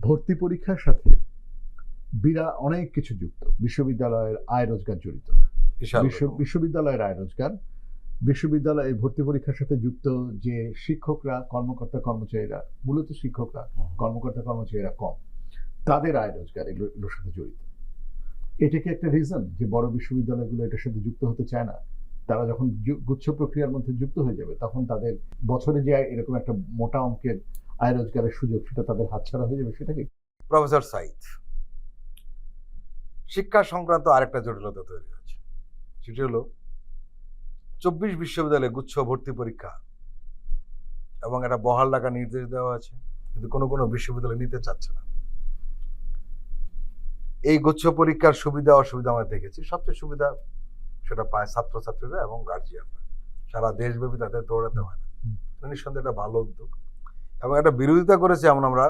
ভর্তি পরীক্ষার সাথে অনেক কিছু যুক্ত। বিশ্ববিদ্যালয়ের আয় রোজগার জড়িত। বিশ্ববিদ্যালয়ের আয় রোজগার, বিশ্ববিদ্যালয়ে ভর্তি পরীক্ষার সাথে যুক্ত যে শিক্ষকরা, কর্মকর্তা কর্মচারীরা, মূলত শিক্ষকরা, কর্মকর্তা কর্মচারীরা কম, তাদের আয় রোজগার এগুলোর সাথে জড়িত। এটা কি একটা রিজন যে বড় বিশ্ববিদ্যালয়গুলো এটার সাথে যুক্ত হতে চায় না? তারা যখন গুচ্ছ প্রক্রিয়ার মধ্যে যুক্ত হয়ে যাবে, তখন তাদের বছরে যে এরকম একটা মোটা অঙ্কের আয় রোজগারের সুযোগ, সেটা তাদের হাতছাড়া হয়ে যাবে। সেটা কি? প্রফেসর সাইদ, শিক্ষা সংক্রান্ত আরেকটা জটিলতা তৈরি হয়েছে। সেটি হলো 24 বিশ্ববিদ্যালয়ে গুচ্ছ ভর্তি পরীক্ষা এবং একটা বহাল রাখার নির্দেশ দেওয়া আছে, কিন্তু কোনো কোনো বিশ্ববিদ্যালয় নিতে চাচ্ছে না। এই গুচ্ছ পরীক্ষার সুবিধা অসুবিধা আমরা দেখেছি। সবচেয়ে সুবিধা সেটা পায় ছাত্রছাত্রীরা এবং গার্জিয়ানরা। সারা দেশব্যাপী তাদের দৌড়াতে হয় না। নিঃসন্দেহে একটা ভালো উদ্যোগ এবং একটা বিরোধিতা করেছে এমন আমরা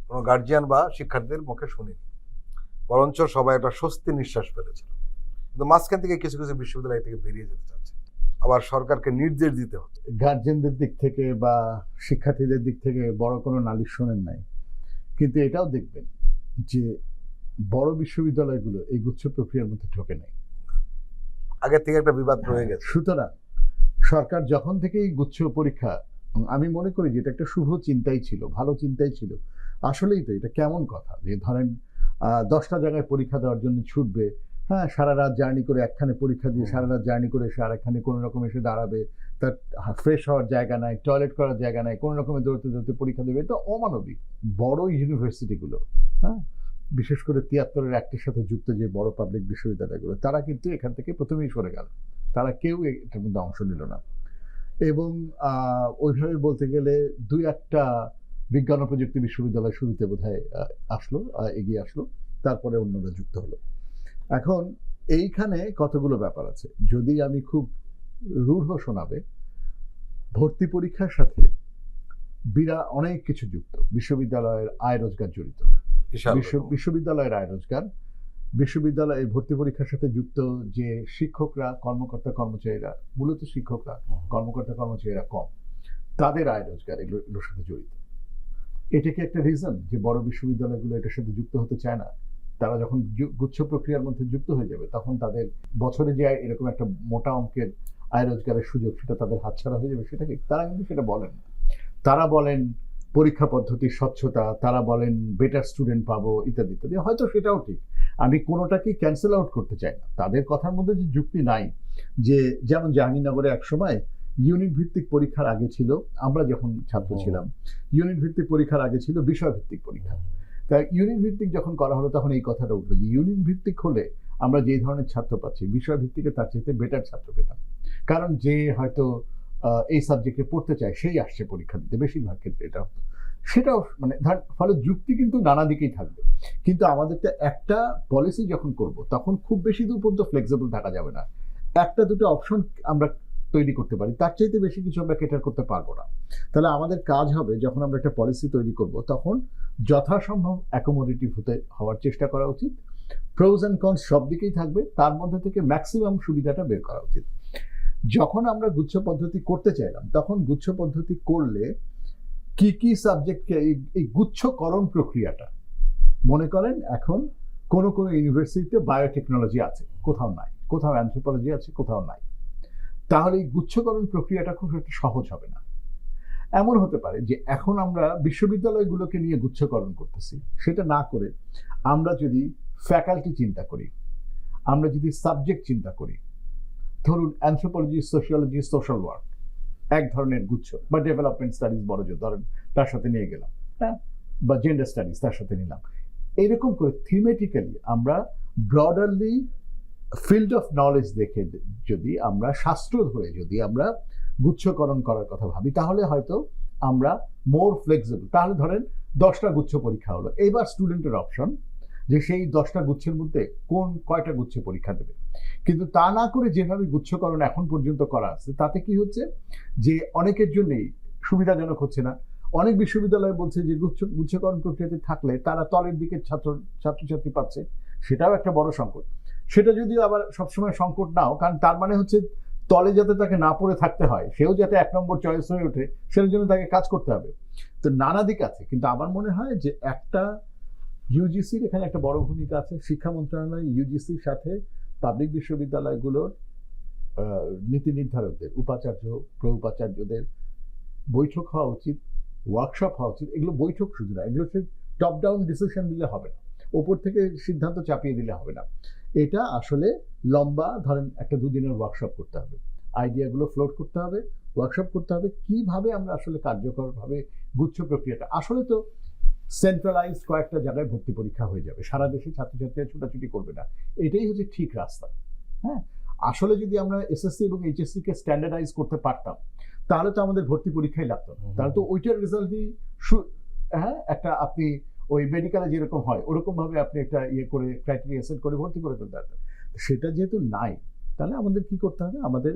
কোনো গার্জিয়ান বা শিক্ষার্থীদের মুখে শুনিনি। বরঞ্চ সবাই একটা স্বস্তি নিঃশ্বাস ফেলেছিল। কিন্তু মাঝখান থেকে কিছু কিছু বিশ্ববিদ্যালয় থেকে বেরিয়ে যেতে চাচ্ছে, আবার সরকারকে নির্দেশ দিতে হচ্ছে। গার্জিয়ানদের দিক থেকে বা শিক্ষার্থীদের দিক থেকে বড় কোনো নালিশ শোনেন নাই, কিন্তু এটাও দেখবেন যে বড় বিশ্ববিদ্যালয়গুলো এই গুচ্ছ প্রক্রিয়ার মধ্যে ঢোকে নাই। আগে থেকে একটা বিবাদ রয়ে গেছে। সুতরাং সরকার যখন থেকে এই গুচ্ছ পরীক্ষা, আমি মনে করি যে এটা একটা শুভ চিন্তাই ছিল, ভালো চিন্তাই ছিল। আসলেই তো এটা কেমন কথা যে ধরেন 10টা জায়গায় পরীক্ষা দেওয়ার জন্য ছুটবে, হ্যাঁ, সারা রাত জার্নি করে একখানে পরীক্ষা দিয়ে সারা রাত জার্নি করে সে আরেকখানে কোনো রকম এসে দাঁড়াবে, তার ফ্রেশ হওয়ার জায়গা নাই, টয়লেট করার জায়গা নাই, কোনো রকমের দৌড়তে দৌড়তে পরীক্ষা দেবে। এটা অমানবিক। বড় ইউনিভার্সিটিগুলো, হ্যাঁ, বিশেষ করে 73-এর অ্যাক্টের সাথে যুক্ত যে বড় পাবলিক বিশ্ববিদ্যালয়গুলো, তারা কিন্তু এখান থেকে প্রথমেই সরে গেল। তারা কেউ এটার মধ্যে অংশ নিল না। এবং ওইভাবে বলতে গেলে 2-1টা বিজ্ঞান ও প্রযুক্তি বিশ্ববিদ্যালয় শুরুতে বোধহয় এগিয়ে আসলো, তারপরে অন্যরা যুক্ত হলো। এখন এইখানে কতগুলো ব্যাপার আছে, যদি আমি খুব রূঢ় শোনাবে, ভর্তি পরীক্ষার সাথে অনেক কিছু যুক্ত। বিশ্ববিদ্যালয়ের আয় রোজগার জড়িত। বিশ্ববিদ্যালয়ের আয় রোজগার, বিশ্ববিদ্যালয়ে ভর্তি পরীক্ষার সাথে যুক্ত যে শিক্ষকরা, কর্মকর্তা কর্মচারীরা, মূলত শিক্ষকরা, কর্মকর্তা কর্মচারীরা কম, তাদের আয় রোজগার এগুলোর সাথে জড়িত। এটা কি একটা রিজন যে বড় বিশ্ববিদ্যালয়গুলো এটার সাথে যুক্ত হতে চায় না? তারা যখন গুচ্ছ প্রক্রিয়ার মধ্যে যুক্ত হয়ে যাবে, তখন তাদের বছরে যে এরকম একটা মোটা অঙ্কের আয় রোজগারের সুযোগ, সেটা তাদের হাতছাড়া হয়ে যাবে। সেটা কি? তারা কিন্তু সেটা বলেন না। তারা বলেন পরীক্ষা পদ্ধতির স্বচ্ছতা, তারা বলেন বেটার স্টুডেন্ট পাবো, ইত্যাদি ইত্যাদি। হয়তো সেটাও ঠিক, আমি কোনোটাকেই ক্যান্সেল আউট করতে চাই না। তাদের কথার মধ্যে যে যুক্তি নাই, যে যেমন জাহাঙ্গীরনগরে একসময় ইউনিট ভিত্তিক পরীক্ষার আগে ছিল, আমরা যখন ছাত্র ছিলাম, ইউনিট ভিত্তিক পরীক্ষার আগে ছিল বিষয় ভিত্তিক পরীক্ষা। তাই ইউনিট ভিত্তিক যখন করা হলো, তখন এই কথাটা উঠলো যে ইউনিট ভিত্তিক হলে আমরা যে ধরনের ছাত্র পাচ্ছি, বিষয় ভিত্তিকে তার চাইতে বেটার ছাত্র পেতাম। কারণ যে হয়তো এই সাবজেক্টে পড়তে চায়, সেই আসছে পরীক্ষা দিতে, বেশিরভাগ ক্ষেত্রে এটা হতো। সেটাও মানে ফলে যুক্তি কিন্তু নানা দিকেই থাকবে। কিন্তু আমাদেরটা একটা পলিসি যখন করব, তখন খুব বেশি দূর পর্যন্ত ফ্লেক্সিবল থাকা যাবে না। 1টা-2টা অপশন আমরা তৈরি করতে পারি, তার চাইতে বেশি কিছু আমরা কেটার করতে পারবো না। তাহলে আমাদের কাজ হবে, যখন আমরা একটা পলিসি তৈরি করব, তখন যথাসম্ভব অ্যাকোমোডেটিভ হওয়ার চেষ্টা করা উচিত। প্রোজ অ্যান্ড কনস সব দিকেই থাকবে, তার মধ্যে থেকে ম্যাক্সিমাম সুবিধাটা বের করা উচিত। যখন আমরা গুচ্ছ পদ্ধতি করতে চাইলাম, তখন গুচ্ছ পদ্ধতি করলে কি কি সাবজেক্টকে এই গুচ্ছকরণ প্রক্রিয়াটা, মনে করেন এখন কোনো কোনো ইউনিভার্সিটিতে বায়োটেকনোলজি আছে, কোথাও নাই, কোথাও অ্যানথ্রোপোলজি আছে, কোথাও নাই, তাহলে এই গুচ্ছকরণ প্রক্রিয়াটা খুব একটা সহজ হবে না। এমন হতে পারে যে এখন আমরা বিশ্ববিদ্যালয়গুলোকে নিয়ে গুচ্ছকরণ করতেছি, সেটা না করে আমরা যদি ফ্যাকাল্টি চিন্তা করি, আমরা যদি সাবজেক্ট চিন্তা করি, ধরুন অ্যানথ্রোপোলজি, সোশিওলজি, সোশ্যাল ওয়ার্ক এক ধরনের গুচ্ছ, বা ডেভেলপমেন্ট স্টাডিজ বড় যে ধরেন তার সাথে নিয়ে গেলাম, হ্যাঁ, বা জেন্ডার স্টাডিজ তার সাথে নিলাম, এইরকম করে থিমেটিক্যালি আমরা ব্রডারলি ফিল্ড অফ নলেজ দেখে যদি আমরা শাস্ত্র ধরে যদি আমরা গুচ্ছকরণ করার কথা ভাবি, তাহলে হয়তো আমরা মোর ফ্লেক্সিবল। তাহলে ধরেন 10টা গুচ্ছ পরীক্ষা হলো, এইবার স্টুডেন্টের অপশন যে সেই 10টা গুচ্ছের মধ্যে কয়টা গুচ্ছে পরীক্ষা দেবে। কিন্তু তা না করে যেভাবে গুচ্ছকরণ এখন পর্যন্ত করা আছে, তাতে কি হচ্ছে যে অনেকের জন্যই সুবিধাজনক হচ্ছে না। অনেক বিশ্ববিদ্যালয় বলছে যে গুচ্ছকরণ প্রক্রিয়াতে থাকলে তারা তলের দিকে ছাত্রছাত্রী পাচ্ছে, সেটাও একটা বড় সংকট। সেটা যদিও আবার সবসময় সংকট নাও, কারণ তার মানে হচ্ছে তলে যাতে তাকে না পড়ে থাকতে হয়, সেও যাতে 1 নম্বর চয়েস হয়ে ওঠে, সেটার জন্য তাকে কাজ করতে হবে। তো নানা দিক আছে, কিন্তু আমার মনে হয় যে একটা ইউজিসির এখানে একটা বড় ভূমিকা আছে। শিক্ষা মন্ত্রণালয় ইউজিসির সাথে পাবলিক বিশ্ববিদ্যালয়গুলোর নীতি নির্ধারকদের, উপাচার্য প্রো উপাচার্যদের বৈঠক হওয়া উচিত, ওয়ার্কশপ হওয়া উচিত। এগুলো বৈঠক শুধু না, এগুলো টপ ডাউন ডিসিশন দিলে হবে না, ওপর থেকে সিদ্ধান্ত চাপিয়ে দিলে হবে না। এটা আসলে লম্বা, ধরেন একটা দুদিনের ওয়ার্কশপ করতে হবে, আইডিয়াগুলো ফ্লোট করতে হবে, ওয়ার্কশপ করতে হবে কিভাবে আমরা আসলে কার্যকরভাবে গুচ্ছ প্রক্রিয়াটা। আসলে তো সেন্ট্রালাইজড কয়েকটা জায়গায় ভর্তি পরীক্ষা হয়ে যাবে, সারা দেশে ছাত্রছাত্রীরা ছুটাছুটি করবে না, এটাই হচ্ছে ঠিক রাস্তা। হ্যাঁ, আসলে যদি আমরা এসএসসি এবং এইচএসসি কে স্ট্যান্ডার্ডাইজ করতে পারতাম তাহলে তো আমাদের ভর্তি পরীক্ষাই লাগতো না, তাহলে তো ওইটার রেজাল্ট দিয়ে হ্যাঁ একটা আপনি ওই মেডিকেলে যেরকম হয় ওরকম ভাবে আপনি একটা ইয়ে করে ক্রাইটেরিয়া সেট করে ভর্তি করে ফেলতে পারতেন। সেটা যেহেতু নাই, তাহলে আমাদের কি করতে হবে, আমাদের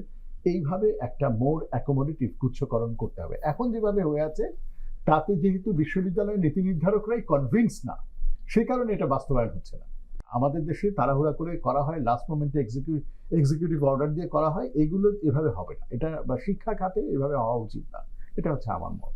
এইভাবে একটা মোর অ্যাকোমোডেটিভ গুচ্ছকরণ করতে হবে। এখন যেভাবে হয়ে আছে তাতে যেহেতু বিশ্ববিদ্যালয়ের নীতি নির্ধারকরাই কনভিন্স না, সে কারণে এটা বাস্তবায়ন হচ্ছে না। আমাদের দেশে তাড়াহুড়া করে করা হয়, লাস্ট মোমেন্টে এক্সিকিউটিভ অর্ডার দিয়ে করা হয়, এইগুলো এভাবে হবে না। এটা বা শিক্ষা খাতে এভাবে হওয়া উচিত না, এটা হচ্ছে আমার মত।